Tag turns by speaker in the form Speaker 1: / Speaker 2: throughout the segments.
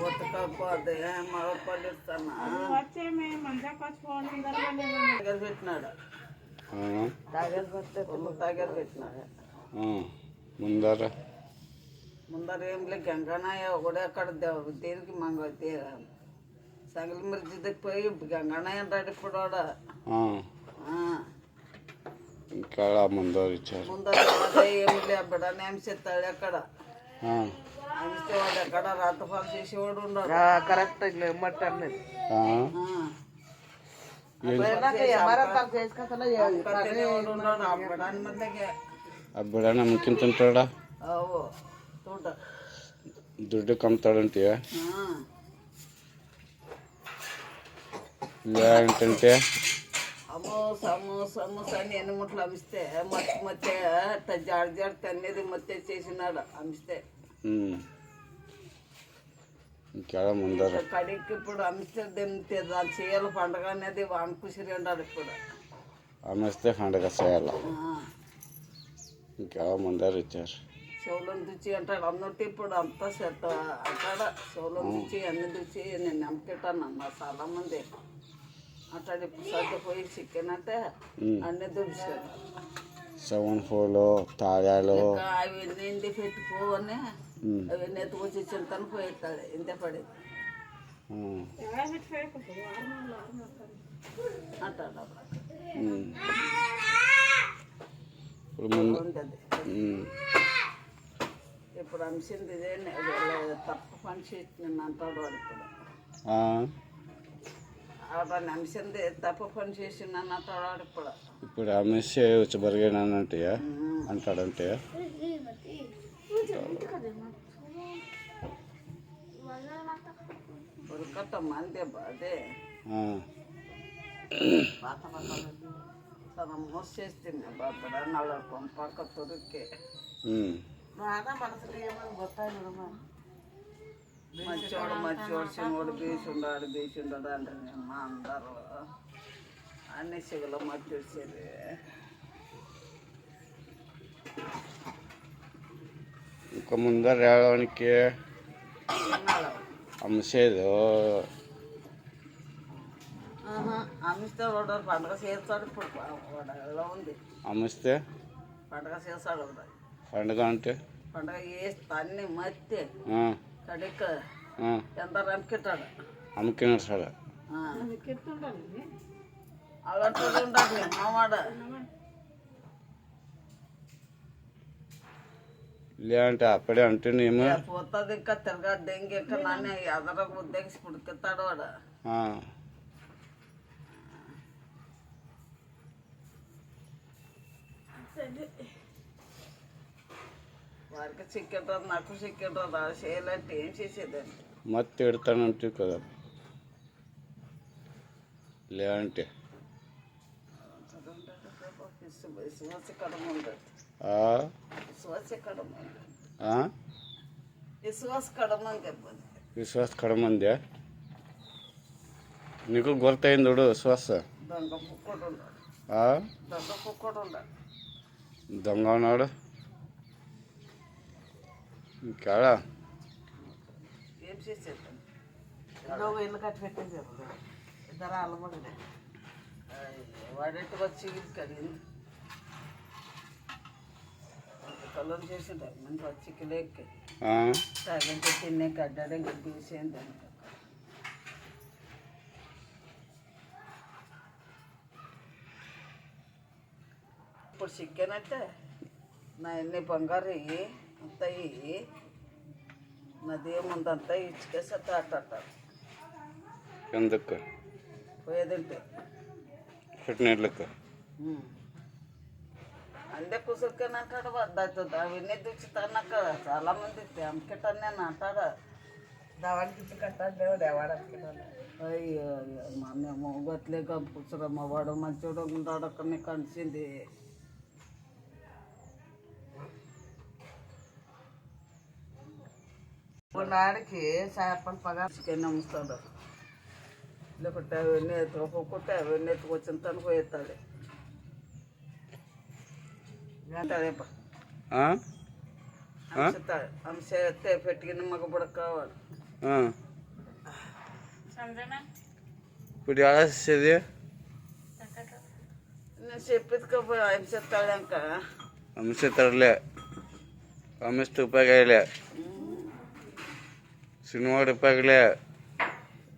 Speaker 1: ఉతకపోతే మగ పడిస్తాను పెట్టినాడు తాగేలు పెట్టినాడు ముందర ఏం లేదు గంగనాయ ఒకడే అక్కడ దేనికి మంగ సంగలి మిర్చి దిగిపోయి గంగనాయ అంటాడు ఇప్పుడు
Speaker 2: ఇంకా ముందర
Speaker 1: ఏం లేదు బిడ్డని ఏం చెప్తాడు ఎక్కడ అమిస్తే వాడు ఎక్కడ రాతపాలు చేసేవాడు ఉన్నాడు కరెక్ట్
Speaker 2: అబ్బుడన్నా ముఖ్యంతుంటాడా దుడ్డు కమ్ముతాడంటే ఏంటంటే
Speaker 1: సమోసా అని ఎన్ని ముట్లు అమిస్తే మత్తే జాడి జాడి తన్నేది మత్తే చేసినాడు అమిస్తే
Speaker 2: ఇంకా ముందర
Speaker 1: కడికి ఇప్పుడు అమిస్తే దాన్ని చేయాలి పండగ అనేది వానుకుసిరి ఉండాలి ఇప్పుడు
Speaker 2: అమిస్తే పండగ చేయాలి ఇంకా ముందర ఇచ్చారు
Speaker 1: చెవులను దుచ్చి అంటాడు అన్నట్టు ఇప్పుడు అంతా సెట్ అంటాడ చెవులను దుచ్చి అన్ని దుచ్చి నేను నమ్మకెట్టాను అన్న చాలా మంది అట్లాంటి ఇప్పుడు సర్ది పోయి చికెన్ అంటే అన్నీ దుడిచాడు
Speaker 2: సెవెన్ పూలు తాగాలు
Speaker 1: అవి నిండి పెట్టుకోవని అవన్నీ ఎత్తుకొచ్చి చింతను పోయిస్తాడు ఇంతే పడేది అంటాడు ఇప్పుడు అంశింది ఇదే తప్పు పని చేసిన అంటాడు వాడు ఇప్పుడు వాడిని అంశింది తప్పు పని చేసిందని అంటాడు వాడు
Speaker 2: ఇప్పుడు అమిషే వచ్చి బరిగానంటే అంటాడంటే
Speaker 1: ఉరకట్టమ్మా అంతే అదే తన మోసేస్తుంది బాబడ నల్ల పంపక తొరికే మంచోడు చిన్నోడు బీసుండాడు అంటే మా అందరూ అన్ని సిగులో మధ్య వచ్చేది
Speaker 2: ఇంకా ముందర రావడానికి అమ్మసేది
Speaker 1: అమ్మిస్తే వాడు పండగ చేస్తాడు ఇప్పుడు ఎలా ఉంది
Speaker 2: అమ్మిస్తే
Speaker 1: పండగ చేస్తాడు
Speaker 2: పండుగ అంటే
Speaker 1: పండగ చేస్తా అన్ని మత్తే కడిక ఎంత అమ్మికెట్టాడు
Speaker 2: అమ్ముకున్నాడు సార్
Speaker 1: అలాంటి ఉండాలి మావాడ
Speaker 2: లేదంటే అప్పుడే అంటేనేమో
Speaker 1: పోతుంది ఇంకా తిరగా దెంగి ఇంకా నాన్న ఎదర ఉద్దేశి పుడికెత్తాడు వాడు వారికి చికెన్ రాదు నాకు చికెన్ రాదు చేయాలంటే ఏం చేసేదండి
Speaker 2: మత్తి ఎడతానంటే కదా లేదంటే
Speaker 1: విశ్వాస కడమ ఉండదు విశ్వాస కడమ అని చెప్పండి
Speaker 2: విశ్వాస కడమందే నీకు గుర్తయింది చూడు విశ్వాస
Speaker 1: దొంగ పుక్కడు ఉన్నాడు దొంగ పుక్కడు ఉన్నాడు
Speaker 2: దొంగ ఉన్నాడు ఇంకా
Speaker 1: ఏం చేసేది ఇల్లు కట్టి పెట్టేది ఇద్దరు అల్లమని వాడెట్టు వచ్చి కలిగింది కలర్ చేసింది మంచి వచ్చి కిలోకి తాగింటే తిన్నే కడ్డాడు ఇంకా తీసేయండి ఇప్పుడు చికెన్ అంటే నా ఎన్ని బంగారు ఇవి అంతా ఇవి నది ఏముందంతా ఇచ్చుకేసి అట్ట
Speaker 2: ఎందుకు
Speaker 1: పోయేదంటే
Speaker 2: పెట్టినట్లకి
Speaker 1: అందే కుసురుకని అంటాడు దాచుతుంది అవన్నీ దుచ్చుతాను అక్కడ చాలా మంది అమ్మకెట్టాను నేను అంటాడు దావాడికి కట్టాడు దేవుడు ఎవడు అయ్యో మా మేము గట్లే కూర్చురమ్మ వాడు మంచివాడు ఉంటాడు అక్కడ కలిసింది నాడికి చేపలు పగా చికెన్ అమ్ముతాడు లేకపోతే అవన్నీ ఎత్తుకోకుంటే అవన్నీ ఎత్తుకొచ్చిన తను పోయేస్తాడు అదేప అంశ ఎత్తే పెట్టుకుని మగ బుడక కావాలి
Speaker 2: ఇప్పుడు ఎలా చేసేది
Speaker 1: నేను చెప్పేది కాబట్టి ఆయన చెప్తాడాక
Speaker 2: అమ్మిస్తలే అమ్మిస్తే ఉపయోగాలే సినిమాడు ఉపయోగలే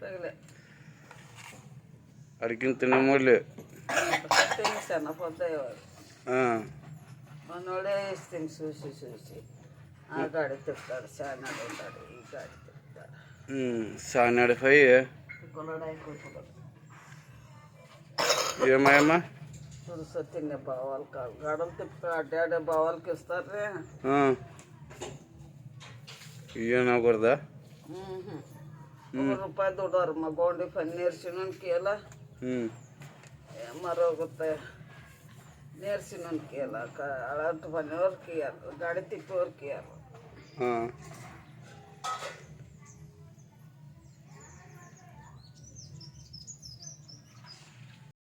Speaker 1: తగలే
Speaker 2: అడిగిన తినమూలే
Speaker 1: తెలుసాను పొద్దువారు మనోడే ఇస్తాం చూసి చూసి ఆ గాడి తిప్పుతాడు చానాడు ఉంటాడు ఈ గాడి తిప్పుతాడు
Speaker 2: సానాడు పై
Speaker 1: కులడాయి కులడు
Speaker 2: ఏమయ్యమ్మా
Speaker 1: తులసి తినే బావాలు కాదు గడలు తిప్పి అడ్డాడే బావాలకి ఇస్తారే
Speaker 2: ఇయ్యనకూడదా
Speaker 1: ₹1 దుడారు మా గోండి పని నేర్చినోనికి ఎలా మరొక నేర్చినోనికి ఎలా అలాంటి పని వరకు ఇవ్వాలి గాడి తిప్పి వరకు ఇవ్వాలి